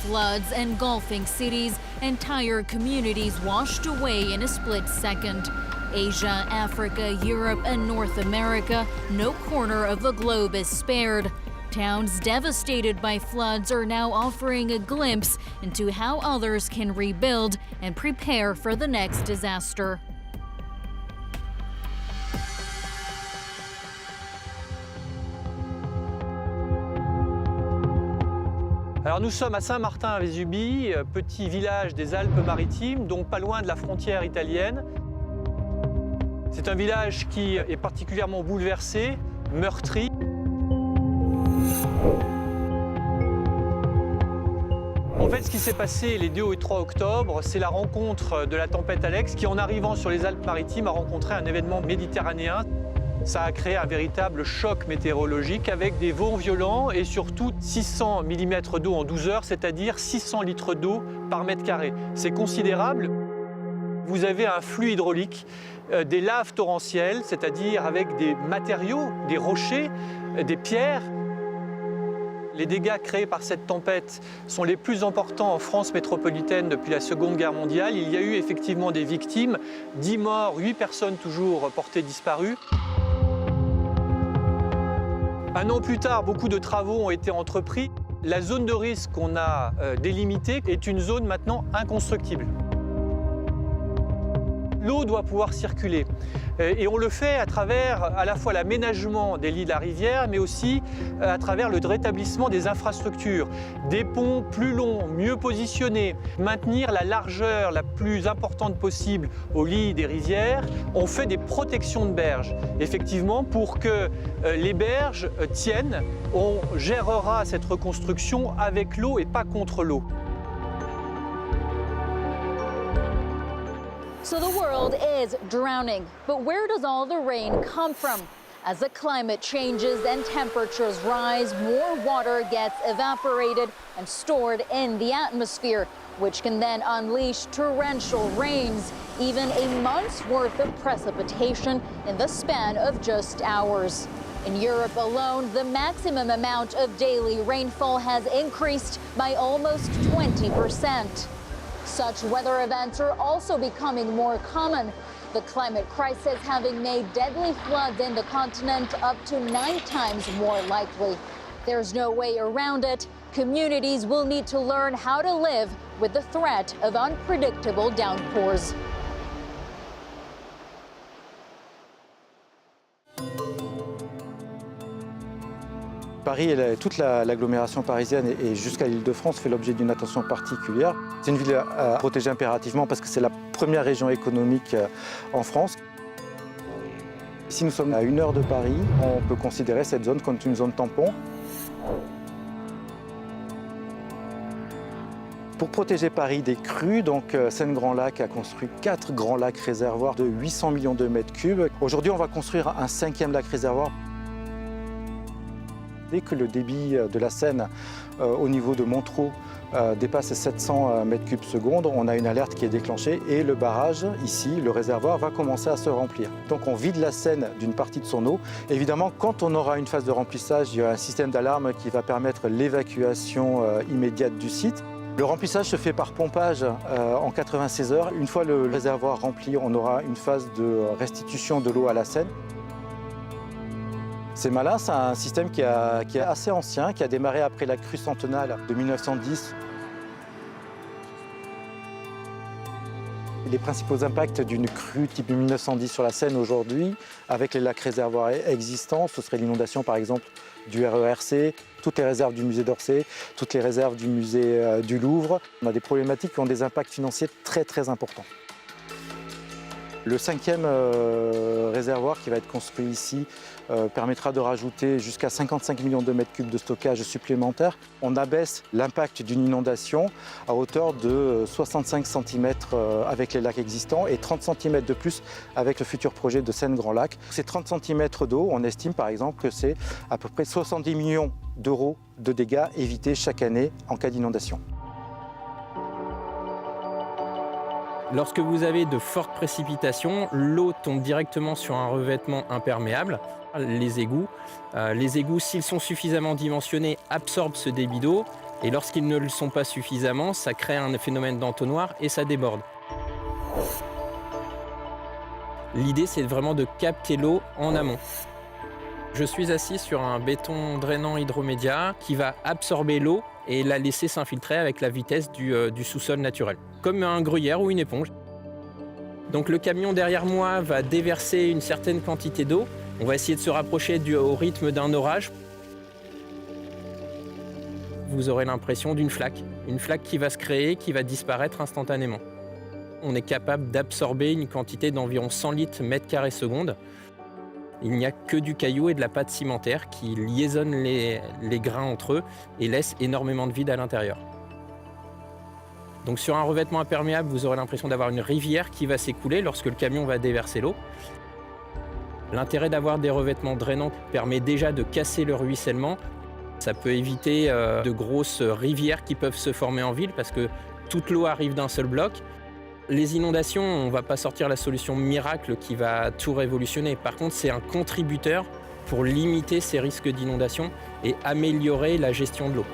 floods engulfing cities, entire communities washed away in a split second. Asia, Africa, Europe, and North America, no corner of the globe is spared. Towns devastated by floods are now offering a glimpse into how others can rebuild and prepare for the next disaster. Alors nous sommes à Saint-Martin-Vésubie, petit village des Alpes-Maritimes, donc pas loin de la frontière italienne. C'est un village qui est particulièrement bouleversé, meurtri. En fait, ce qui s'est passé les 2 et 3 octobre, c'est la rencontre de la tempête Alex qui, en arrivant sur les Alpes-Maritimes, a rencontré un événement méditerranéen. Ça a créé un véritable choc météorologique avec des vents violents et surtout 600 mm d'eau en 12 heures, c'est-à-dire 600 litres d'eau par mètre carré. C'est considérable. Vous avez un flux hydraulique, des laves torrentielles, c'est-à-dire avec des matériaux, des rochers, des pierres. Les dégâts créés par cette tempête sont les plus importants en France métropolitaine depuis la Seconde Guerre mondiale. Il y a eu effectivement des victimes, 10 morts, 8 personnes toujours portées disparues. Un an plus tard, beaucoup de travaux ont été entrepris. La zone de risque qu'on a délimitée est une zone maintenant inconstructible. L'eau doit pouvoir circuler et on le fait à travers à la fois l'aménagement des lits de la rivière, mais aussi à travers le rétablissement des infrastructures, des ponts plus longs, mieux positionnés, maintenir la largeur la plus importante possible au lit des rivières. On fait des protections de berges, effectivement, pour que les berges tiennent. On gérera cette reconstruction avec l'eau et pas contre l'eau. So the world is drowning, but where does all the rain come from? As the climate changes and temperatures rise, more water gets evaporated and stored in the atmosphere, which can then unleash torrential rains, even a month's worth of precipitation in the span of just hours. In Europe alone, the maximum amount of daily rainfall has increased by almost 20%. Such weather events are also becoming more common. The climate crisis having made deadly floods in the continent up to 9 times more likely. There's no way around it. Communities will need to learn how to live with the threat of unpredictable downpours. Paris, toute l'agglomération parisienne et jusqu'à l'Île-de-France fait l'objet d'une attention particulière. C'est une ville à protéger impérativement parce que c'est la première région économique en France. Si nous sommes à 1 heure de Paris, on peut considérer cette zone comme une zone tampon. Pour protéger Paris des crues, donc Seine-Grand Lac a construit 4 grands lacs réservoirs de 800 millions de mètres cubes. Aujourd'hui, on va construire un 5e lac réservoir. Dès que le débit de la Seine au niveau de Montereau dépasse 700 mètres cubes secondes, on a une alerte qui est déclenchée et le barrage, ici, le réservoir, va commencer à se remplir. Donc on vide la Seine d'une partie de son eau. Évidemment, quand on aura une phase de remplissage, il y aura un système d'alarme qui va permettre l'évacuation immédiate du site. Le remplissage se fait par pompage en 96 heures. Une fois le réservoir rempli, on aura une phase de restitution de l'eau à la Seine. C'est malin, c'est un système qui est assez ancien, qui a démarré après la crue centennale de 1910. Les principaux impacts d'une crue type 1910 sur la Seine aujourd'hui, avec les lacs réservoirs existants, ce serait l'inondation par exemple du RERC, toutes les réserves du musée d'Orsay, toutes les réserves du musée du Louvre. On a des problématiques qui ont des impacts financiers très importants. Le 5e réservoir qui va être construit ici permettra de rajouter jusqu'à 55 millions de mètres cubes de stockage supplémentaire. On abaisse l'impact d'une inondation à hauteur de 65 cm avec les lacs existants et 30 cm de plus avec le futur projet de Seine-Grand Lac. Ces 30 cm d'eau, on estime par exemple que c'est à peu près 70 millions d'euros de dégâts évités chaque année en cas d'inondation. Lorsque vous avez de fortes précipitations, l'eau tombe directement sur un revêtement imperméable, les égouts. Les égouts, s'ils sont suffisamment dimensionnés, absorbent ce débit d'eau Et lorsqu'ils ne le sont pas suffisamment, ça crée un phénomène d'entonnoir et ça déborde. L'idée, c'est vraiment de capter l'eau en amont. Je suis assis sur un béton drainant hydromédia qui va absorber l'eau et la laisser s'infiltrer avec la vitesse du sous-sol naturel, comme un gruyère ou une éponge. Donc le camion derrière moi va déverser une certaine quantité d'eau. On va essayer de se rapprocher au rythme d'un orage. Vous aurez l'impression d'une flaque qui va se créer, qui va disparaître instantanément. On est capable d'absorber une quantité d'environ 100 litres mètre carré seconde. Il n'y a que du caillou et de la pâte cimentaire qui liaisonnent les grains entre eux et laissent énormément de vide à l'intérieur. Donc sur un revêtement imperméable, vous aurez l'impression d'avoir une rivière qui va s'écouler lorsque le camion va déverser l'eau. L'intérêt d'avoir des revêtements drainants permet déjà de casser le ruissellement. Ça peut éviter de grosses rivières qui peuvent se former en ville parce que toute l'eau arrive d'un seul bloc. Les inondations, on ne va pas sortir la solution miracle qui va tout révolutionner. Par contre, c'est un contributeur pour limiter ces risques d'inondation et améliorer la gestion de l'eau.